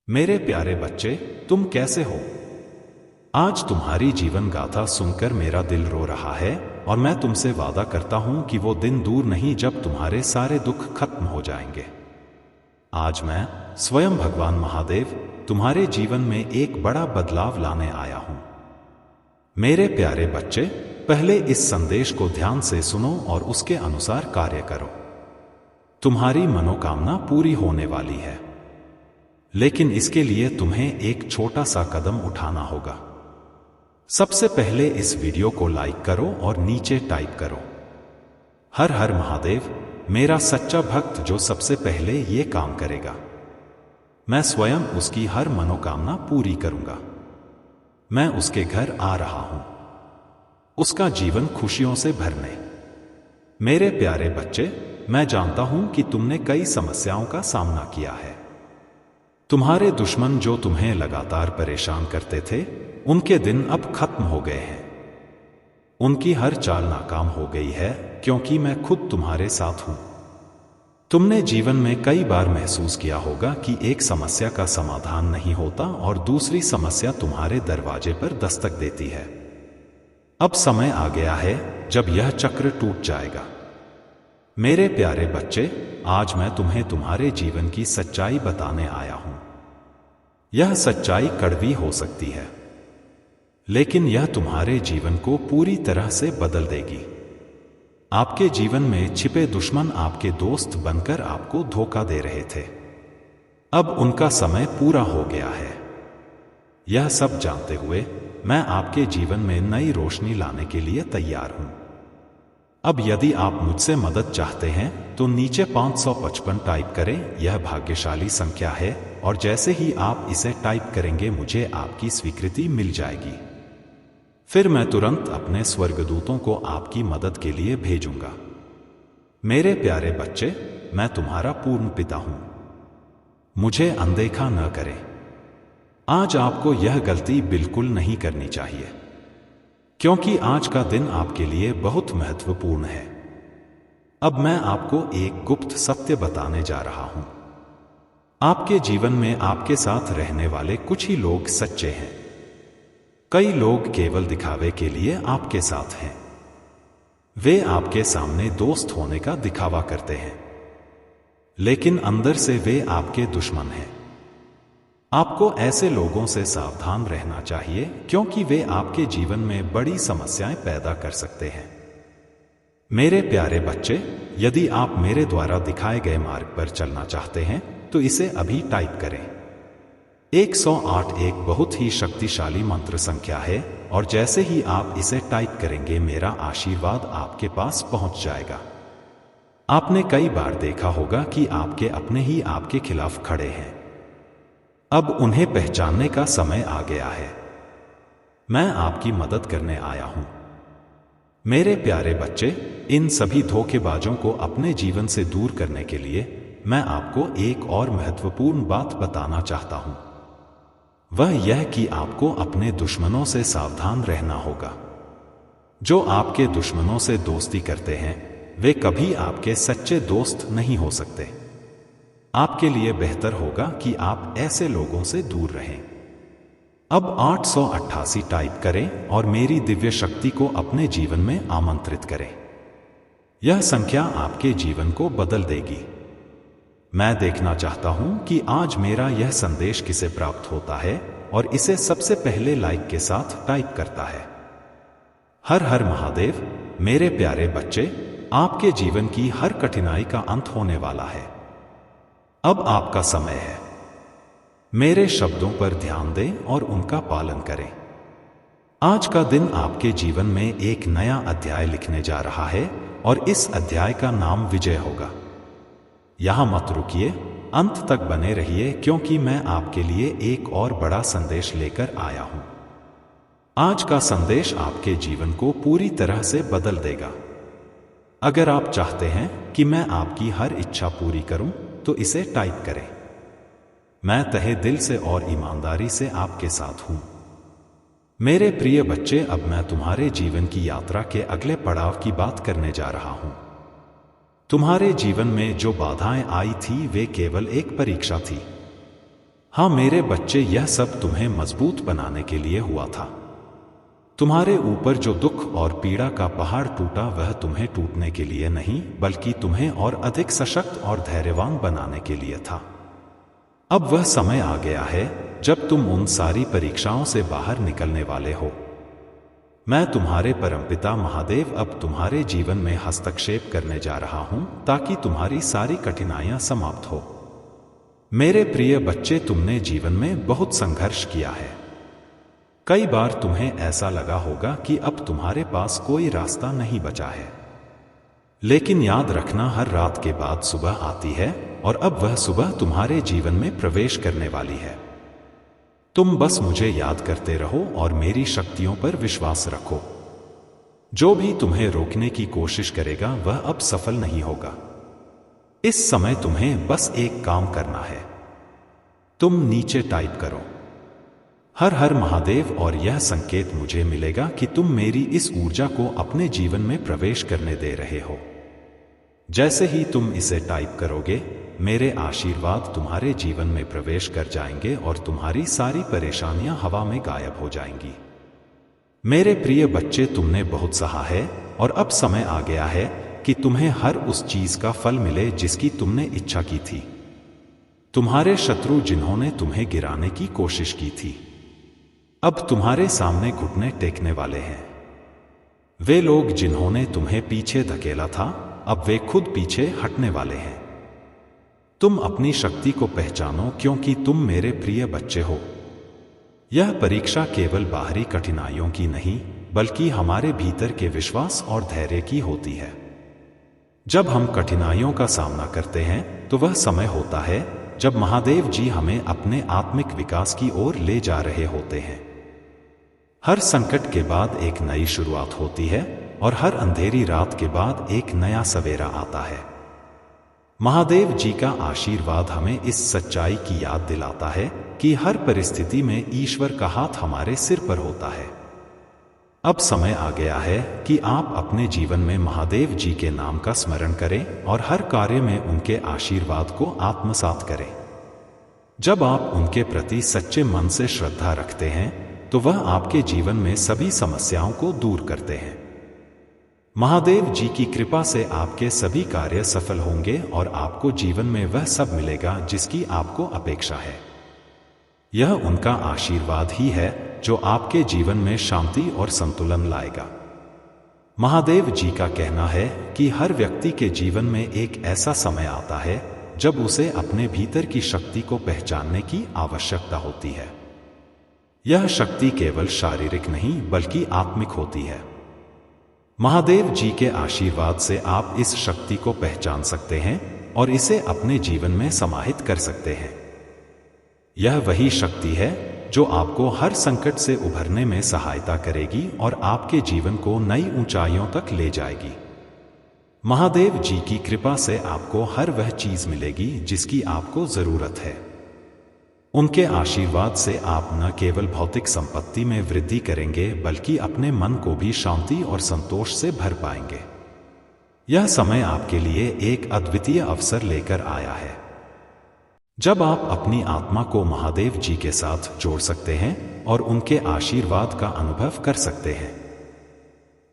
मेरे प्यारे बच्चे, तुम कैसे हो? आज तुम्हारी जीवन गाथा सुनकर मेरा दिल रो रहा है और मैं तुमसे वादा करता हूं कि वो दिन दूर नहीं जब तुम्हारे सारे दुख खत्म हो जाएंगे। आज मैं स्वयं भगवान महादेव तुम्हारे जीवन में एक बड़ा बदलाव लाने आया हूं। मेरे प्यारे बच्चे, पहले इस संदेश को ध्यान से सुनो और उसके अनुसार कार्य करो। तुम्हारी मनोकामना पूरी होने वाली है, लेकिन इसके लिए तुम्हें एक छोटा सा कदम उठाना होगा। सबसे पहले इस वीडियो को लाइक करो और नीचे टाइप करो, हर हर महादेव। मेरा सच्चा भक्त जो सबसे पहले ये काम करेगा, मैं स्वयं उसकी हर मनोकामना पूरी करूंगा। मैं उसके घर आ रहा हूं, उसका जीवन खुशियों से भरने। मेरे प्यारे बच्चे, मैं जानता हूं कि तुमने कई समस्याओं का सामना किया है। तुम्हारे दुश्मन जो तुम्हें लगातार परेशान करते थे, उनके दिन अब खत्म हो गए हैं। उनकी हर चाल नाकाम हो गई है, क्योंकि मैं खुद तुम्हारे साथ हूं। तुमने जीवन में कई बार महसूस किया होगा कि एक समस्या का समाधान नहीं होता और दूसरी समस्या तुम्हारे दरवाजे पर दस्तक देती है। अब समय आ गया है जब यह चक्र टूट जाएगा। मेरे प्यारे बच्चे, आज मैं तुम्हें तुम्हारे जीवन की सच्चाई बताने आया हूं। यह सच्चाई कड़वी हो सकती है, लेकिन यह तुम्हारे जीवन को पूरी तरह से बदल देगी। आपके जीवन में छिपे दुश्मन आपके दोस्त बनकर आपको धोखा दे रहे थे, अब उनका समय पूरा हो गया है। यह सब जानते हुए मैं आपके जीवन में नई रोशनी लाने के लिए तैयार हूं। अब यदि आप मुझसे मदद चाहते हैं तो नीचे 555 टाइप करें। यह भाग्यशाली संख्या है और जैसे ही आप इसे टाइप करेंगे मुझे आपकी स्वीकृति मिल जाएगी। फिर मैं तुरंत अपने स्वर्गदूतों को आपकी मदद के लिए भेजूंगा। मेरे प्यारे बच्चे, मैं तुम्हारा पूर्ण पिता हूं, मुझे अनदेखा न करें। आज आपको यह गलती बिल्कुल नहीं करनी चाहिए, क्योंकि आज का दिन आपके लिए बहुत महत्वपूर्ण है। अब मैं आपको एक गुप्त सत्य बताने जा रहा हूं। आपके जीवन में आपके साथ रहने वाले कुछ ही लोग सच्चे हैं। कई लोग केवल दिखावे के लिए आपके साथ हैं। वे आपके सामने दोस्त होने का दिखावा करते हैं, लेकिन अंदर से वे आपके दुश्मन हैं। आपको ऐसे लोगों से सावधान रहना चाहिए, क्योंकि वे आपके जीवन में बड़ी समस्याएं पैदा कर सकते हैं। मेरे प्यारे बच्चे, यदि आप मेरे द्वारा दिखाए गए मार्ग पर चलना चाहते हैं तो इसे अभी टाइप करें। 108 एक बहुत ही शक्तिशाली मंत्र संख्या है और जैसे ही आप इसे टाइप करेंगे मेरा आशीर्वाद आपके पास पहुंच जाएगा। आपने कई बार देखा होगा कि आपके अपने ही आपके खिलाफ खड़े हैं। अब उन्हें पहचानने का समय आ गया है। मैं आपकी मदद करने आया हूं। मेरे प्यारे बच्चे, इन सभी धोखेबाजों को अपने जीवन से दूर करने के लिए मैं आपको एक और महत्वपूर्ण बात बताना चाहता हूं। वह यह कि आपको अपने दुश्मनों से सावधान रहना होगा। जो आपके दुश्मनों से दोस्ती करते हैं, वे कभी आपके सच्चे दोस्त नहीं हो सकते। आपके लिए बेहतर होगा कि आप ऐसे लोगों से दूर रहें। अब 888 टाइप करें और मेरी दिव्य शक्ति को अपने जीवन में आमंत्रित करें। यह संख्या आपके जीवन को बदल देगी। मैं देखना चाहता हूं कि आज मेरा यह संदेश किसे प्राप्त होता है और इसे सबसे पहले लाइक के साथ टाइप करता है। हर हर महादेव। मेरे प्यारे बच्चे, आपके जीवन की हर कठिनाई का अंत होने वाला है। अब आपका समय है। मेरे शब्दों पर ध्यान दें और उनका पालन करें। आज का दिन आपके जीवन में एक नया अध्याय लिखने जा रहा है और इस अध्याय का नाम विजय होगा। यहां मत रुकिए, अंत तक बने रहिए, क्योंकि मैं आपके लिए एक और बड़ा संदेश लेकर आया हूं। आज का संदेश आपके जीवन को पूरी तरह से बदल देगा। अगर आप चाहते हैं कि मैं आपकी हर इच्छा पूरी करूं तो इसे टाइप करें। मैं तहे दिल से और ईमानदारी से आपके साथ हूं। मेरे प्रिय बच्चे, अब मैं तुम्हारे जीवन की यात्रा के अगले पड़ाव की बात करने जा रहा हूं। तुम्हारे जीवन में जो बाधाएं आई थी वे केवल एक परीक्षा थी। हाँ मेरे बच्चे, यह सब तुम्हें मजबूत बनाने के लिए हुआ था। तुम्हारे ऊपर जो दुख और पीड़ा का पहाड़ टूटा वह तुम्हें टूटने के लिए नहीं बल्कि तुम्हें और अधिक सशक्त और धैर्यवान बनाने के लिए था। अब वह समय आ गया है जब तुम उन सारी परीक्षाओं से बाहर निकलने वाले हो। मैं तुम्हारे परमपिता महादेव अब तुम्हारे जीवन में हस्तक्षेप करने जा रहा हूं ताकि तुम्हारी सारी कठिनाइयां समाप्त हो। मेरे प्रिय बच्चे, तुमने जीवन में बहुत संघर्ष किया है। कई बार तुम्हें ऐसा लगा होगा कि अब तुम्हारे पास कोई रास्ता नहीं बचा है। लेकिन याद रखना, हर रात के बाद सुबह आती है और अब वह सुबह तुम्हारे जीवन में प्रवेश करने वाली है। तुम बस मुझे याद करते रहो और मेरी शक्तियों पर विश्वास रखो। जो भी तुम्हें रोकने की कोशिश करेगा वह अब सफल नहीं होगा। इस समय तुम्हें बस एक काम करना है। तुम नीचे टाइप करो, हर हर महादेव, और यह संकेत मुझे मिलेगा कि तुम मेरी इस ऊर्जा को अपने जीवन में प्रवेश करने दे रहे हो। जैसे ही तुम इसे टाइप करोगे, मेरे आशीर्वाद तुम्हारे जीवन में प्रवेश कर जाएंगे और तुम्हारी सारी परेशानियां हवा में गायब हो जाएंगी। मेरे प्रिय बच्चे, तुमने बहुत सहा है और अब समय आ गया है कि तुम्हें हर उस चीज का फल मिले जिसकी तुमने इच्छा की थी। तुम्हारे शत्रु जिन्होंने तुम्हें गिराने की कोशिश की थी, अब तुम्हारे सामने घुटने टेकने वाले हैं। वे लोग जिन्होंने तुम्हें पीछे धकेला था, अब वे खुद पीछे हटने वाले हैं। तुम अपनी शक्ति को पहचानो क्योंकि तुम मेरे प्रिय बच्चे हो। यह परीक्षा केवल बाहरी कठिनाइयों की नहीं बल्कि हमारे भीतर के विश्वास और धैर्य की होती है। जब हम कठिनाइयों का सामना करते हैं तो वह समय होता है जब महादेव जी हमें अपने आत्मिक विकास की ओर ले जा रहे होते हैं। हर संकट के बाद एक नई शुरुआत होती है और हर अंधेरी रात के बाद एक नया सवेरा आता है। महादेव जी का आशीर्वाद हमें इस सच्चाई की याद दिलाता है कि हर परिस्थिति में ईश्वर का हाथ हमारे सिर पर होता है। अब समय आ गया है कि आप अपने जीवन में महादेव जी के नाम का स्मरण करें और हर कार्य में उनके आशीर्वाद को आत्मसात करें। जब आप उनके प्रति सच्चे मन से श्रद्धा रखते हैं तो वह आपके जीवन में सभी समस्याओं को दूर करते हैं। महादेव जी की कृपा से आपके सभी कार्य सफल होंगे और आपको जीवन में वह सब मिलेगा जिसकी आपको अपेक्षा है। यह उनका आशीर्वाद ही है जो आपके जीवन में शांति और संतुलन लाएगा। महादेव जी का कहना है कि हर व्यक्ति के जीवन में एक ऐसा समय आता है जब उसे अपने भीतर की शक्ति को पहचानने की आवश्यकता होती है। यह शक्ति केवल शारीरिक नहीं बल्कि आत्मिक होती है। महादेव जी के आशीर्वाद से आप इस शक्ति को पहचान सकते हैं और इसे अपने जीवन में समाहित कर सकते हैं। यह वही शक्ति है जो आपको हर संकट से उभरने में सहायता करेगी और आपके जीवन को नई ऊंचाइयों तक ले जाएगी। महादेव जी की कृपा से आपको हर वह चीज मिलेगी जिसकी आपको जरूरत है। उनके आशीर्वाद से आप न केवल भौतिक संपत्ति में वृद्धि करेंगे बल्कि अपने मन को भी शांति और संतोष से भर पाएंगे। यह समय आपके लिए एक अद्वितीय अवसर लेकर आया है जब आप अपनी आत्मा को महादेव जी के साथ जोड़ सकते हैं और उनके आशीर्वाद का अनुभव कर सकते हैं।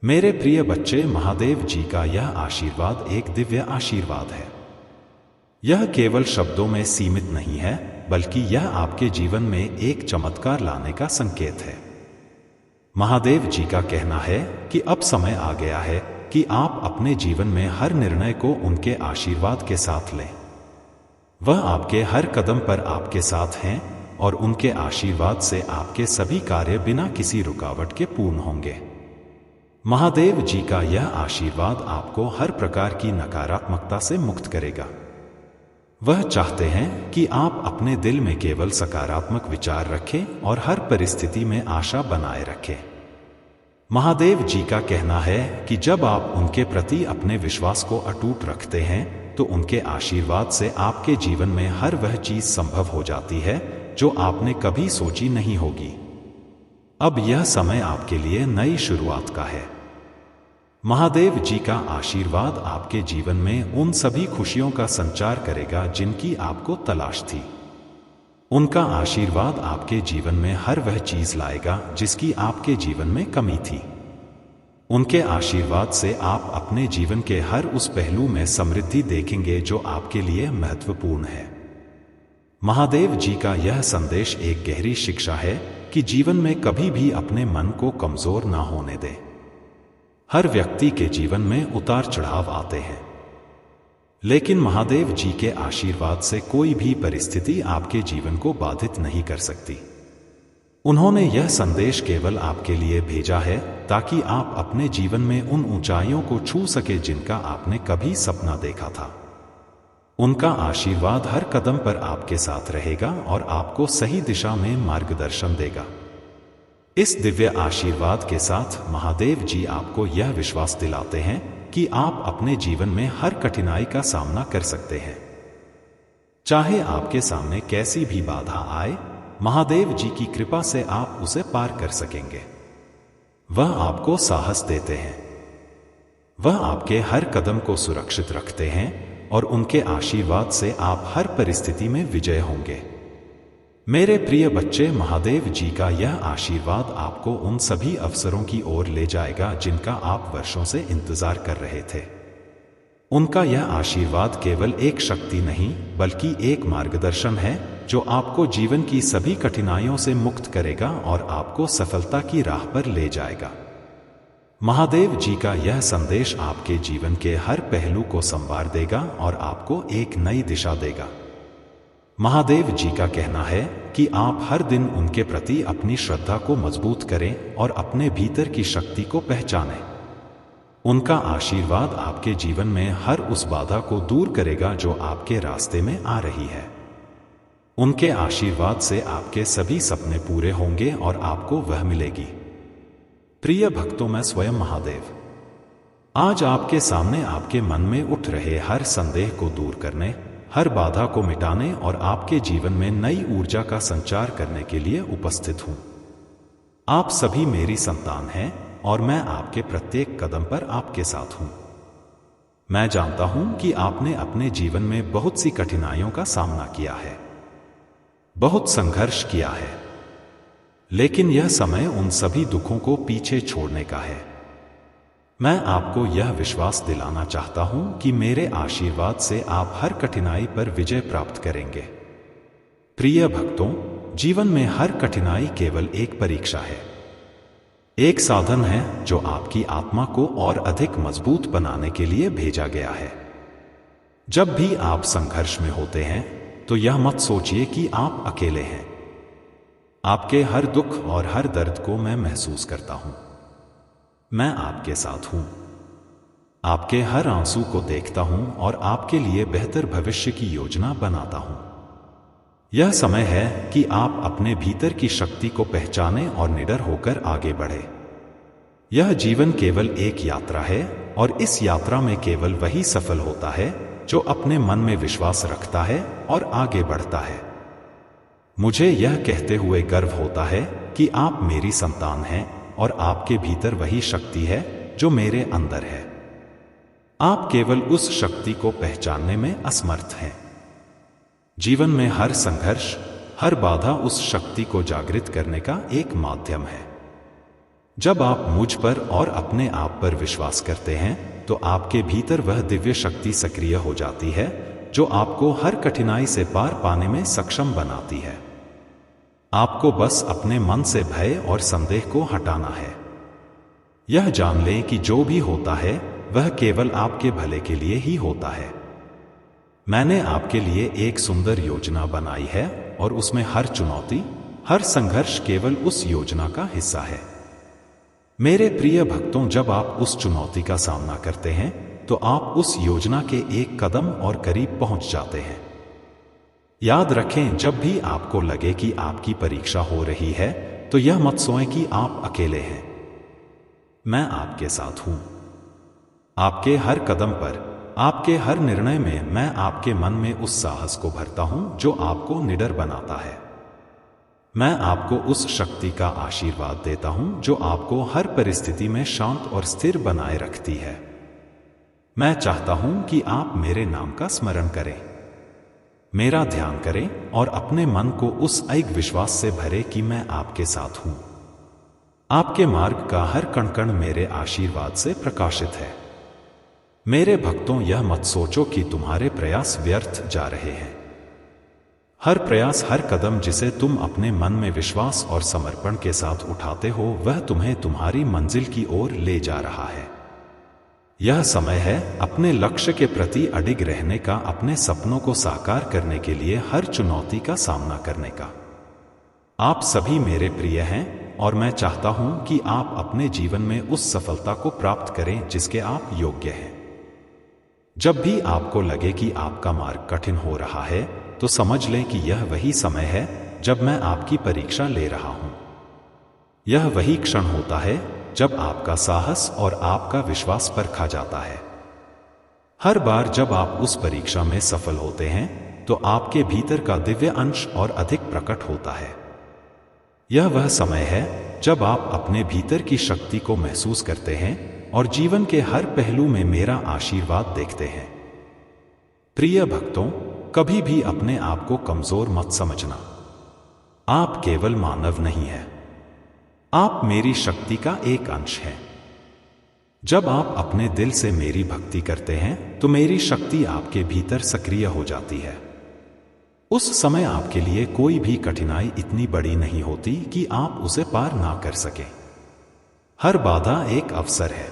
मेरे प्रिय बच्चे, महादेव जी का यह आशीर्वाद एक दिव्य आशीर्वाद है। यह केवल शब्दों में सीमित नहीं है बल्कि यह आपके जीवन में एक चमत्कार लाने का संकेत है। महादेव जी का कहना है कि अब समय आ गया है कि आप अपने जीवन में हर निर्णय को उनके आशीर्वाद के साथ लें। वह आपके हर कदम पर आपके साथ हैं और उनके आशीर्वाद से आपके सभी कार्य बिना किसी रुकावट के पूर्ण होंगे। महादेव जी का यह आशीर्वाद आपको हर प्रकार की नकारात्मकता से मुक्त करेगा। वह चाहते हैं कि आप अपने दिल में केवल सकारात्मक विचार रखें और हर परिस्थिति में आशा बनाए रखें। महादेव जी का कहना है कि जब आप उनके प्रति अपने विश्वास को अटूट रखते हैं तो उनके आशीर्वाद से आपके जीवन में हर वह चीज संभव हो जाती है जो आपने कभी सोची नहीं होगी। अब यह समय आपके लिए नई शुरुआत का है। महादेव जी का आशीर्वाद आपके जीवन में उन सभी खुशियों का संचार करेगा जिनकी आपको तलाश थी। उनका आशीर्वाद आपके जीवन में हर वह चीज लाएगा जिसकी आपके जीवन में कमी थी। उनके आशीर्वाद से आप अपने जीवन के हर उस पहलू में समृद्धि देखेंगे जो आपके लिए महत्वपूर्ण है। महादेव जी का यह संदेश एक गहरी शिक्षा है कि जीवन में कभी भी अपने मन को कमजोर ना होने दें। हर व्यक्ति के जीवन में उतार चढ़ाव आते हैं, लेकिन महादेव जी के आशीर्वाद से कोई भी परिस्थिति आपके जीवन को बाधित नहीं कर सकती। उन्होंने यह संदेश केवल आपके लिए भेजा है ताकि आप अपने जीवन में उन ऊंचाइयों को छू सके जिनका आपने कभी सपना देखा था। उनका आशीर्वाद हर कदम पर आपके साथ रहेगा और आपको सही दिशा में मार्गदर्शन देगा। इस दिव्य आशीर्वाद के साथ महादेव जी आपको यह विश्वास दिलाते हैं कि आप अपने जीवन में हर कठिनाई का सामना कर सकते हैं। चाहे आपके सामने कैसी भी बाधा आए, महादेव जी की कृपा से आप उसे पार कर सकेंगे। वह आपको साहस देते हैं, वह आपके हर कदम को सुरक्षित रखते हैं और उनके आशीर्वाद से आप हर परिस्थिति में विजय होंगे। मेरे प्रिय बच्चे, महादेव जी का यह आशीर्वाद आपको उन सभी अवसरों की ओर ले जाएगा जिनका आप वर्षों से इंतजार कर रहे थे। उनका यह आशीर्वाद केवल एक शक्ति नहीं बल्कि एक मार्गदर्शन है जो आपको जीवन की सभी कठिनाइयों से मुक्त करेगा और आपको सफलता की राह पर ले जाएगा। महादेव जी का यह संदेश आपके जीवन के हर पहलू को संवार देगा और आपको एक नई दिशा देगा। महादेव जी का कहना है कि आप हर दिन उनके प्रति अपनी श्रद्धा को मजबूत करें और अपने भीतर की शक्ति को पहचानें। उनका आशीर्वाद आपके जीवन में हर उस बाधा को दूर करेगा जो आपके रास्ते में आ रही है। उनके आशीर्वाद से आपके सभी सपने पूरे होंगे और आपको वह मिलेगी। प्रिय भक्तों, मैं स्वयं महादेव आज आपके सामने आपके मन में उठ रहे हर संदेह को दूर करने, हर बाधा को मिटाने और आपके जीवन में नई ऊर्जा का संचार करने के लिए उपस्थित हूं। आप सभी मेरी संतान हैं और मैं आपके प्रत्येक कदम पर आपके साथ हूं। मैं जानता हूं कि आपने अपने जीवन में बहुत सी कठिनाइयों का सामना किया है, बहुत संघर्ष किया है, लेकिन यह समय उन सभी दुखों को पीछे छोड़ने का है। मैं आपको यह विश्वास दिलाना चाहता हूं कि मेरे आशीर्वाद से आप हर कठिनाई पर विजय प्राप्त करेंगे। प्रिय भक्तों, जीवन में हर कठिनाई केवल एक परीक्षा है, एक साधन है जो आपकी आत्मा को और अधिक मजबूत बनाने के लिए भेजा गया है। जब भी आप संघर्ष में होते हैं तो यह मत सोचिए कि आप अकेले हैं। आपके हर दुख और हर दर्द को मैं महसूस करता हूं। मैं आपके साथ हूं, आपके हर आंसू को देखता हूं और आपके लिए बेहतर भविष्य की योजना बनाता हूं। यह समय है कि आप अपने भीतर की शक्ति को पहचानें और निडर होकर आगे बढ़े। यह जीवन केवल एक यात्रा है और इस यात्रा में केवल वही सफल होता है जो अपने मन में विश्वास रखता है और आगे बढ़ता है। मुझे यह कहते हुए गर्व होता है कि आप मेरी संतान हैं और आपके भीतर वही शक्ति है जो मेरे अंदर है। आप केवल उस शक्ति को पहचानने में असमर्थ हैं। जीवन में हर संघर्ष, हर बाधा उस शक्ति को जागृत करने का एक माध्यम है। जब आप मुझ पर और अपने आप पर विश्वास करते हैं तो आपके भीतर वह दिव्य शक्ति सक्रिय हो जाती है जो आपको हर कठिनाई से पार पाने में सक्षम बनाती है। आपको बस अपने मन से भय और संदेह को हटाना है। यह जान लें कि जो भी होता है वह केवल आपके भले के लिए ही होता है। मैंने आपके लिए एक सुंदर योजना बनाई है और उसमें हर चुनौती, हर संघर्ष केवल उस योजना का हिस्सा है। मेरे प्रिय भक्तों, जब आप उस चुनौती का सामना करते हैं तो आप उस योजना के एक कदम और करीब पहुंच जाते हैं। याद रखें, जब भी आपको लगे कि आपकी परीक्षा हो रही है तो यह मत सोचें कि आप अकेले हैं। मैं आपके साथ हूं। आपके हर कदम पर, आपके हर निर्णय में मैं आपके मन में उस साहस को भरता हूं जो आपको निडर बनाता है। मैं आपको उस शक्ति का आशीर्वाद देता हूं जो आपको हर परिस्थिति में शांत और स्थिर बनाए रखती है। मैं चाहता हूं कि आप मेरे नाम का स्मरण करें। मेरा ध्यान करें और अपने मन को उस एक विश्वास से भरे कि मैं आपके साथ हूं। आपके मार्ग का हर कण कण मेरे आशीर्वाद से प्रकाशित है। मेरे भक्तों, यह मत सोचो कि तुम्हारे प्रयास व्यर्थ जा रहे हैं। हर प्रयास, हर कदम जिसे तुम अपने मन में विश्वास और समर्पण के साथ उठाते हो, वह तुम्हें तुम्हारी मंजिल की ओर ले जा रहा है। यह समय है अपने लक्ष्य के प्रति अडिग रहने का, अपने सपनों को साकार करने के लिए हर चुनौती का सामना करने का। आप सभी मेरे प्रिय हैं और मैं चाहता हूं कि आप अपने जीवन में उस सफलता को प्राप्त करें जिसके आप योग्य हैं। जब भी आपको लगे कि आपका मार्ग कठिन हो रहा है, तो समझ लें कि यह वही समय है जब मैं आपकी परीक्षा ले रहा हूं। यह वही क्षण होता है जब आपका साहस और आपका विश्वास परखा जाता है। हर बार जब आप उस परीक्षा में सफल होते हैं, तो आपके भीतर का दिव्य अंश और अधिक प्रकट होता है। यह वह समय है जब आप अपने भीतर की शक्ति को महसूस करते हैं और जीवन के हर पहलू में मेरा आशीर्वाद देखते हैं। प्रिय भक्तों, कभी भी अपने आप को कमजोर मत समझना। आप केवल मानव नहीं हैं, आप मेरी शक्ति का एक अंश हैं। जब आप अपने दिल से मेरी भक्ति करते हैं, तो मेरी शक्ति आपके भीतर सक्रिय हो जाती है। उस समय आपके लिए कोई भी कठिनाई इतनी बड़ी नहीं होती कि आप उसे पार ना कर सकें। हर बाधा एक अवसर है,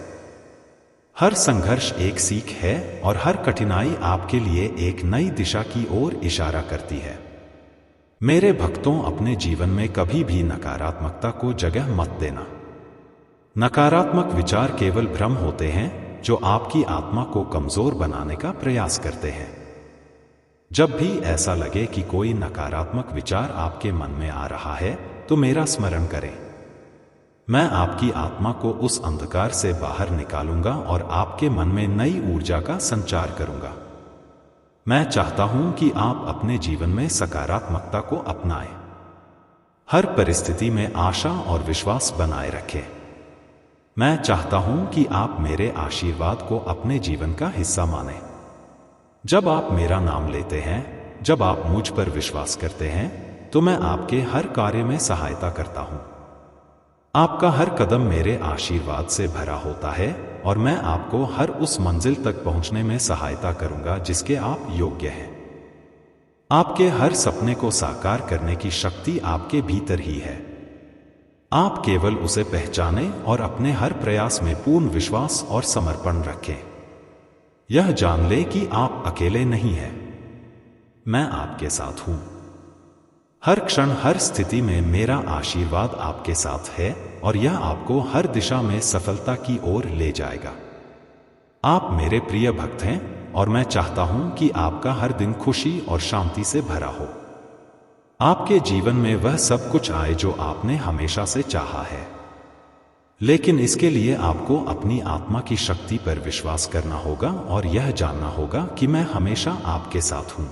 हर संघर्ष एक सीख है और हर कठिनाई आपके लिए एक नई दिशा की ओर इशारा करती है। मेरे भक्तों, अपने जीवन में कभी भी नकारात्मकता को जगह मत देना। नकारात्मक विचार केवल भ्रम होते हैं जो आपकी आत्मा को कमजोर बनाने का प्रयास करते हैं। जब भी ऐसा लगे कि कोई नकारात्मक विचार आपके मन में आ रहा है, तो मेरा स्मरण करें। मैं आपकी आत्मा को उस अंधकार से बाहर निकालूंगा और आपके मन में नई ऊर्जा का संचार करूंगा। मैं चाहता हूं कि आप अपने जीवन में सकारात्मकता को अपनाएं। हर परिस्थिति में आशा और विश्वास बनाए रखें। मैं चाहता हूं कि आप मेरे आशीर्वाद को अपने जीवन का हिस्सा मानें। जब आप मेरा नाम लेते हैं, जब आप मुझ पर विश्वास करते हैं, तो मैं आपके हर कार्य में सहायता करता हूं। आपका हर कदम मेरे आशीर्वाद से भरा होता है और मैं आपको हर उस मंजिल तक पहुंचने में सहायता करूंगा जिसके आप योग्य हैं। आपके हर सपने को साकार करने की शक्ति आपके भीतर ही है। आप केवल उसे पहचानें और अपने हर प्रयास में पूर्ण विश्वास और समर्पण रखें। यह जान ले कि आप अकेले नहीं हैं, मैं आपके साथ हूं। हर क्षण, हर स्थिति में मेरा आशीर्वाद आपके साथ है और यह आपको हर दिशा में सफलता की ओर ले जाएगा। आप मेरे प्रिय भक्त हैं और मैं चाहता हूं कि आपका हर दिन खुशी और शांति से भरा हो। आपके जीवन में वह सब कुछ आए जो आपने हमेशा से चाहा है। लेकिन इसके लिए आपको अपनी आत्मा की शक्ति पर विश्वास करना होगा और यह जानना होगा कि मैं हमेशा आपके साथ हूं।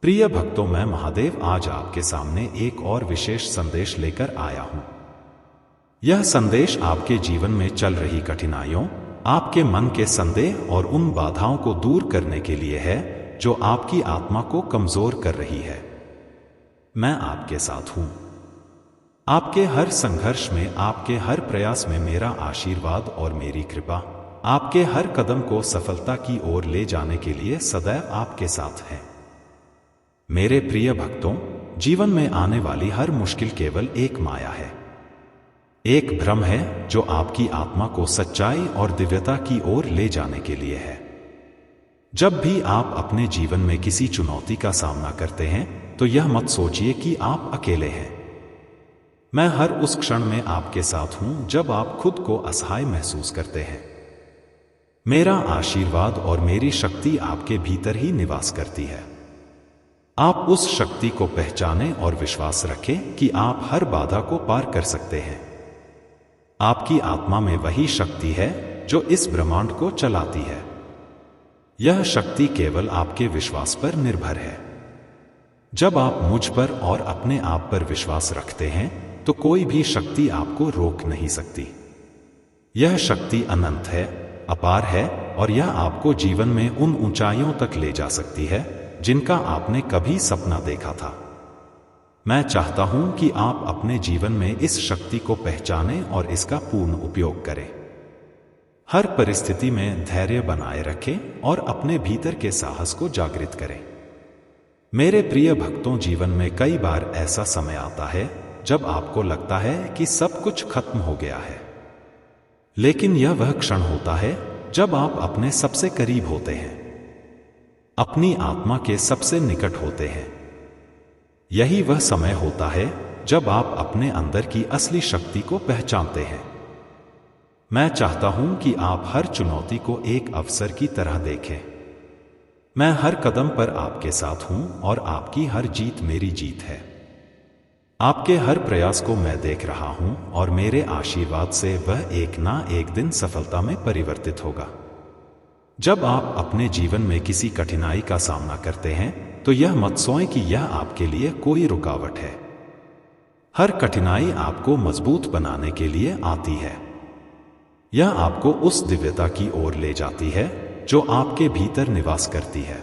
प्रिय भक्तों, मैं महादेव आज आपके सामने एक और विशेष संदेश लेकर आया हूं। यह संदेश आपके जीवन में चल रही कठिनाइयों, आपके मन के संदेह और उन बाधाओं को दूर करने के लिए है जो आपकी आत्मा को कमजोर कर रही है। मैं आपके साथ हूं। आपके हर संघर्ष में, आपके हर प्रयास में मेरा आशीर्वाद और मेरी कृपा आपके हर कदम को सफलता की ओर ले जाने के लिए सदैव आपके साथ है। मेरे प्रिय भक्तों, जीवन में आने वाली हर मुश्किल केवल एक माया है, एक भ्रम है जो आपकी आत्मा को सच्चाई और दिव्यता की ओर ले जाने के लिए है। जब भी आप अपने जीवन में किसी चुनौती का सामना करते हैं, तो यह मत सोचिए कि आप अकेले हैं। मैं हर उस क्षण में आपके साथ हूं जब आप खुद को असहाय महसूस करते हैं। मेरा आशीर्वाद और मेरी शक्ति आपके भीतर ही निवास करती है। आप उस शक्ति को पहचानें और विश्वास रखें कि आप हर बाधा को पार कर सकते हैं। आपकी आत्मा में वही शक्ति है जो इस ब्रह्मांड को चलाती है। यह शक्ति केवल आपके विश्वास पर निर्भर है। जब आप मुझ पर और अपने आप पर विश्वास रखते हैं, तो कोई भी शक्ति आपको रोक नहीं सकती। यह शक्ति अनंत है, अपार है और यह आपको जीवन में उन ऊंचाइयों तक ले जा सकती है जिनका आपने कभी सपना देखा था। मैं चाहता हूं कि आप अपने जीवन में इस शक्ति को पहचानें और इसका पूर्ण उपयोग करें। हर परिस्थिति में धैर्य बनाए रखें और अपने भीतर के साहस को जागृत करें। मेरे प्रिय भक्तों, जीवन में कई बार ऐसा समय आता है जब आपको लगता है कि सब कुछ खत्म हो गया है। लेकिन यह वह क्षण होता है जब आप अपने सबसे करीब होते हैं, अपनी आत्मा के सबसे निकट होते हैं। यही वह समय होता है जब आप अपने अंदर की असली शक्ति को पहचानते हैं। मैं चाहता हूं कि आप हर चुनौती को एक अवसर की तरह देखें। मैं हर कदम पर आपके साथ हूं और आपकी हर जीत मेरी जीत है। आपके हर प्रयास को मैं देख रहा हूं और मेरे आशीर्वाद से वह एक ना एक दिन सफलता में परिवर्तित होगा। जब आप अपने जीवन में किसी कठिनाई का सामना करते हैं तो यह मत सोचें कि यह आपके लिए कोई रुकावट है। हर कठिनाई आपको मजबूत बनाने के लिए आती है। यह आपको उस दिव्यता की ओर ले जाती है जो आपके भीतर निवास करती है।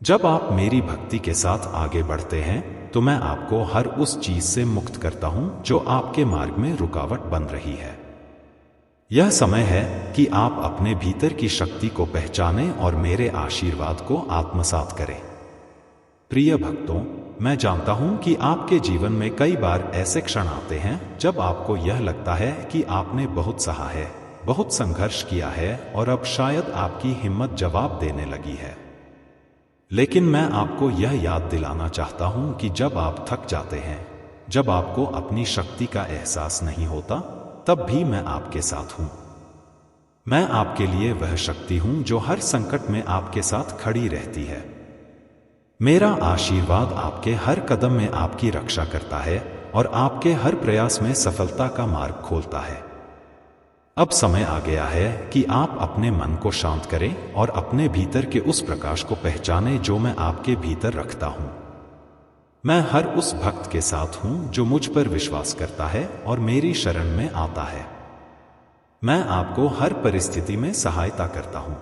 जब आप मेरी भक्ति के साथ आगे बढ़ते हैं तो मैं आपको हर उस चीज से मुक्त करता हूं जो आपके मार्ग में रुकावट बन रही है। यह समय है कि आप अपने भीतर की शक्ति को पहचानें और मेरे आशीर्वाद को आत्मसात करें। प्रिय भक्तों, मैं जानता हूं कि आपके जीवन में कई बार ऐसे क्षण आते हैं जब आपको यह लगता है कि आपने बहुत सहा है, बहुत संघर्ष किया है और अब शायद आपकी हिम्मत जवाब देने लगी है। लेकिन मैं आपको यह याद दिलाना चाहता हूं कि जब आप थक जाते हैं, जब आपको अपनी शक्ति का एहसास नहीं होता, तब भी मैं आपके साथ हूं। मैं आपके लिए वह शक्ति हूं जो हर संकट में आपके साथ खड़ी रहती है। मेरा आशीर्वाद आपके हर कदम में आपकी रक्षा करता है और आपके हर प्रयास में सफलता का मार्ग खोलता है। अब समय आ गया है कि आप अपने मन को शांत करें और अपने भीतर के उस प्रकाश को पहचानें जो मैं आपके भीतर रखता हूं। मैं हर उस भक्त के साथ हूं जो मुझ पर विश्वास करता है और मेरी शरण में आता है। मैं आपको हर परिस्थिति में सहायता करता हूं,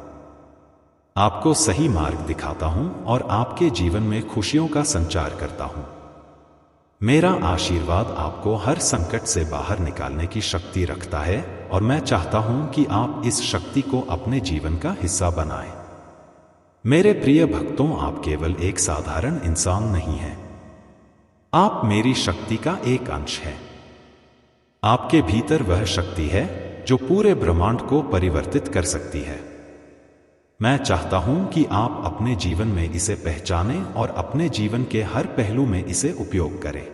आपको सही मार्ग दिखाता हूं और आपके जीवन में खुशियों का संचार करता हूं। मेरा आशीर्वाद आपको हर संकट से बाहर निकालने की शक्ति रखता है और मैं चाहता हूं कि आप इस शक्ति को अपने जीवन का हिस्सा बनाएं। मेरे प्रिय भक्तों, आप केवल एक साधारण इंसान नहीं हैं। आप मेरी शक्ति का एक अंश हैं। आपके भीतर वह शक्ति है जो पूरे ब्रह्मांड को परिवर्तित कर सकती है। मैं चाहता हूं कि आप अपने जीवन में इसे पहचानें और अपने जीवन के हर पहलू में इसे उपयोग करें।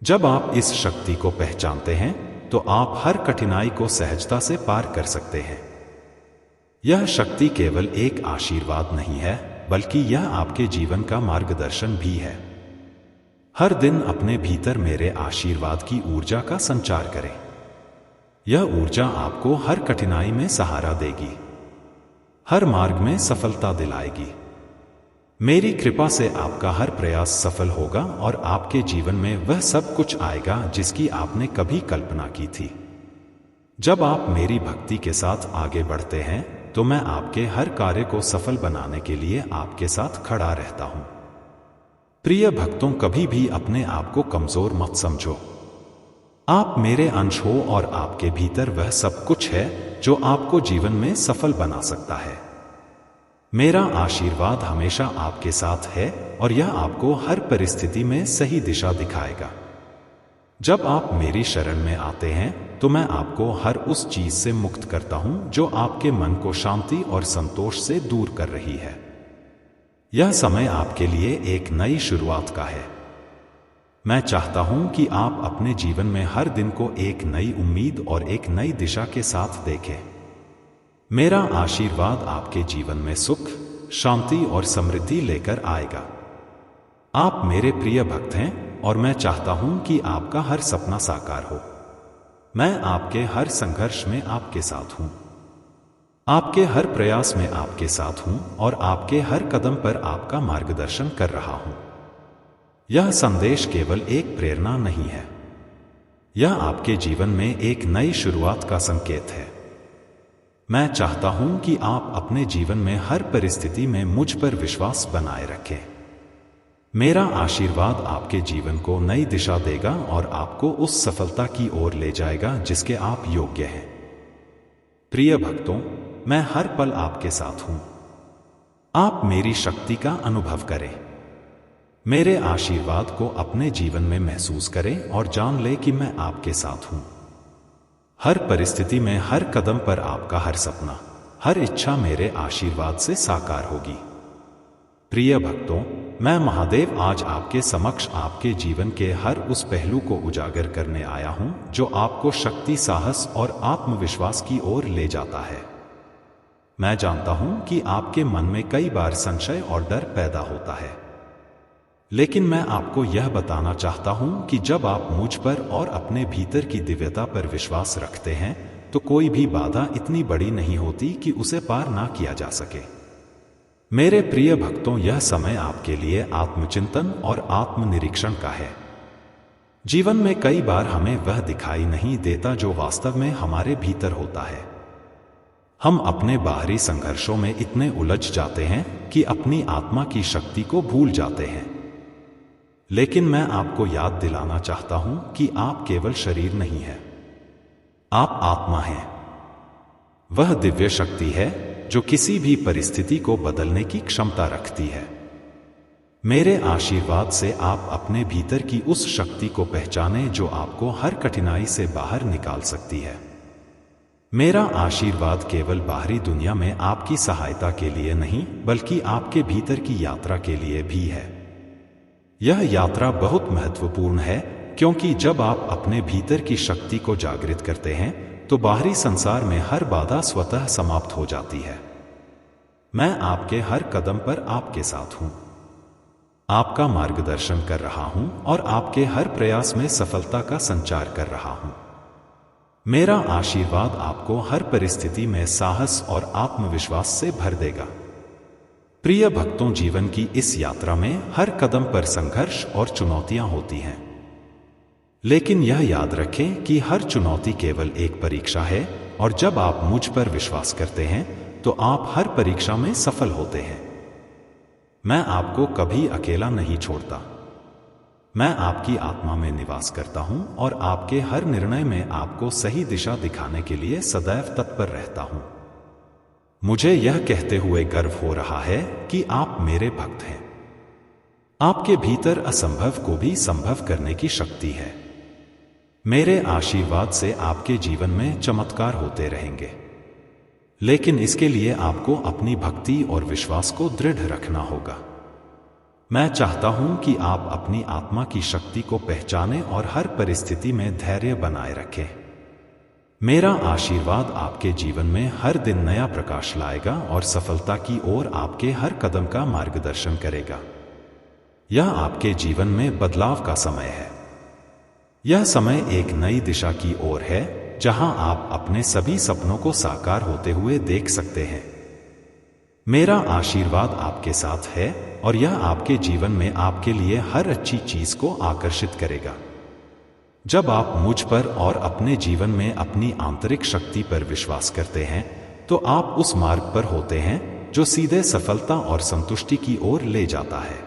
जब आप इस शक्ति को पहचानते हैं तो आप हर कठिनाई को सहजता से पार कर सकते हैं। यह शक्ति केवल एक आशीर्वाद नहीं है, बल्कि यह आपके जीवन का मार्गदर्शन भी है। हर दिन अपने भीतर मेरे आशीर्वाद की ऊर्जा का संचार करें। यह ऊर्जा आपको हर कठिनाई में सहारा देगी, हर मार्ग में सफलता दिलाएगी। मेरी कृपा से आपका हर प्रयास सफल होगा और आपके जीवन में वह सब कुछ आएगा जिसकी आपने कभी कल्पना की थी। जब आप मेरी भक्ति के साथ आगे बढ़ते हैं तो मैं आपके हर कार्य को सफल बनाने के लिए आपके साथ खड़ा रहता हूं। प्रिय भक्तों, कभी भी अपने आप को कमजोर मत समझो। आप मेरे अंश हो और आपके भीतर वह सब कुछ है जो आपको जीवन में सफल बना सकता है। मेरा आशीर्वाद हमेशा आपके साथ है और यह आपको हर परिस्थिति में सही दिशा दिखाएगा। जब आप मेरी शरण में आते हैं तो मैं आपको हर उस चीज से मुक्त करता हूं जो आपके मन को शांति और संतोष से दूर कर रही है। यह समय आपके लिए एक नई शुरुआत का है। मैं चाहता हूं कि आप अपने जीवन में हर दिन को एक नई उम्मीद और एक नई दिशा के साथ देखें। मेरा आशीर्वाद आपके जीवन में सुख, शांति और समृद्धि लेकर आएगा। आप मेरे प्रिय भक्त हैं और मैं चाहता हूं कि आपका हर सपना साकार हो। मैं आपके हर संघर्ष में आपके साथ हूं, आपके हर प्रयास में आपके साथ हूं और आपके हर कदम पर आपका मार्गदर्शन कर रहा हूं। यह संदेश केवल एक प्रेरणा नहीं है, यह आपके जीवन में एक नई शुरुआत का संकेत है। मैं चाहता हूं कि आप अपने जीवन में हर परिस्थिति में मुझ पर विश्वास बनाए रखें। मेरा आशीर्वाद आपके जीवन को नई दिशा देगा और आपको उस सफलता की ओर ले जाएगा जिसके आप योग्य हैं। प्रिय भक्तों, मैं हर पल आपके साथ हूं। आप मेरी शक्ति का अनुभव करें। मेरे आशीर्वाद को अपने जीवन में महसूस करें और जान लें कि मैं आपके साथ हूं। हर परिस्थिति में, हर कदम पर आपका हर सपना, हर इच्छा मेरे आशीर्वाद से साकार होगी। प्रिय भक्तों, मैं महादेव आज आपके समक्ष आपके जीवन के हर उस पहलू को उजागर करने आया हूं जो आपको शक्ति, साहस और आत्मविश्वास की ओर ले जाता है। मैं जानता हूं कि आपके मन में कई बार संशय और डर पैदा होता है, लेकिन मैं आपको यह बताना चाहता हूं कि जब आप मुझ पर और अपने भीतर की दिव्यता पर विश्वास रखते हैं तो कोई भी बाधा इतनी बड़ी नहीं होती कि उसे पार ना किया जा सके। मेरे प्रिय भक्तों, यह समय आपके लिए आत्मचिंतन और आत्मनिरीक्षण का है। जीवन में कई बार हमें वह दिखाई नहीं देता जो वास्तव में हमारे भीतर होता है। हम अपने बाहरी संघर्षों में इतने उलझ जाते हैं कि अपनी आत्मा की शक्ति को भूल जाते हैं। लेकिन मैं आपको याद दिलाना चाहता हूं कि आप केवल शरीर नहीं हैं, आप आत्मा हैं। वह दिव्य शक्ति है जो किसी भी परिस्थिति को बदलने की क्षमता रखती है। मेरे आशीर्वाद से आप अपने भीतर की उस शक्ति को पहचानें जो आपको हर कठिनाई से बाहर निकाल सकती है। मेरा आशीर्वाद केवल बाहरी दुनिया में आपकी सहायता के लिए नहीं, बल्कि आपके भीतर की यात्रा के लिए भी है। यह यात्रा बहुत महत्वपूर्ण है क्योंकि जब आप अपने भीतर की शक्ति को जागृत करते हैं तो बाहरी संसार में हर बाधा स्वतः समाप्त हो जाती है। मैं आपके हर कदम पर आपके साथ हूं, आपका मार्गदर्शन कर रहा हूं और आपके हर प्रयास में सफलता का संचार कर रहा हूं। मेरा आशीर्वाद आपको हर परिस्थिति में साहस और आत्मविश्वास से भर देगा। प्रिय भक्तों, जीवन की इस यात्रा में हर कदम पर संघर्ष और चुनौतियां होती हैं, लेकिन यह याद रखें कि हर चुनौती केवल एक परीक्षा है और जब आप मुझ पर विश्वास करते हैं तो आप हर परीक्षा में सफल होते हैं। मैं आपको कभी अकेला नहीं छोड़ता। मैं आपकी आत्मा में निवास करता हूं और आपके हर निर्णय में आपको सही दिशा दिखाने के लिए सदैव तत्पर रहता हूं। मुझे यह कहते हुए गर्व हो रहा है कि आप मेरे भक्त हैं। आपके भीतर असंभव को भी संभव करने की शक्ति है। मेरे आशीर्वाद से आपके जीवन में चमत्कार होते रहेंगे, लेकिन इसके लिए आपको अपनी भक्ति और विश्वास को दृढ़ रखना होगा। मैं चाहता हूं कि आप अपनी आत्मा की शक्ति को पहचानें और हर परिस्थिति में धैर्य बनाए रखें। मेरा आशीर्वाद आपके जीवन में हर दिन नया प्रकाश लाएगा और सफलता की ओर आपके हर कदम का मार्गदर्शन करेगा। यह आपके जीवन में बदलाव का समय है। यह समय एक नई दिशा की ओर है जहां आप अपने सभी सपनों को साकार होते हुए देख सकते हैं। मेरा आशीर्वाद आपके साथ है और यह आपके जीवन में आपके लिए हर अच्छी चीज को आकर्षित करेगा। जब आप मुझ पर और अपने जीवन में अपनी आंतरिक शक्ति पर विश्वास करते हैं तो आप उस मार्ग पर होते हैं जो सीधे सफलता और संतुष्टि की ओर ले जाता है।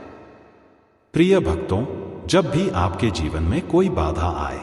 प्रिय भक्तों, जब भी आपके जीवन में कोई बाधा आए,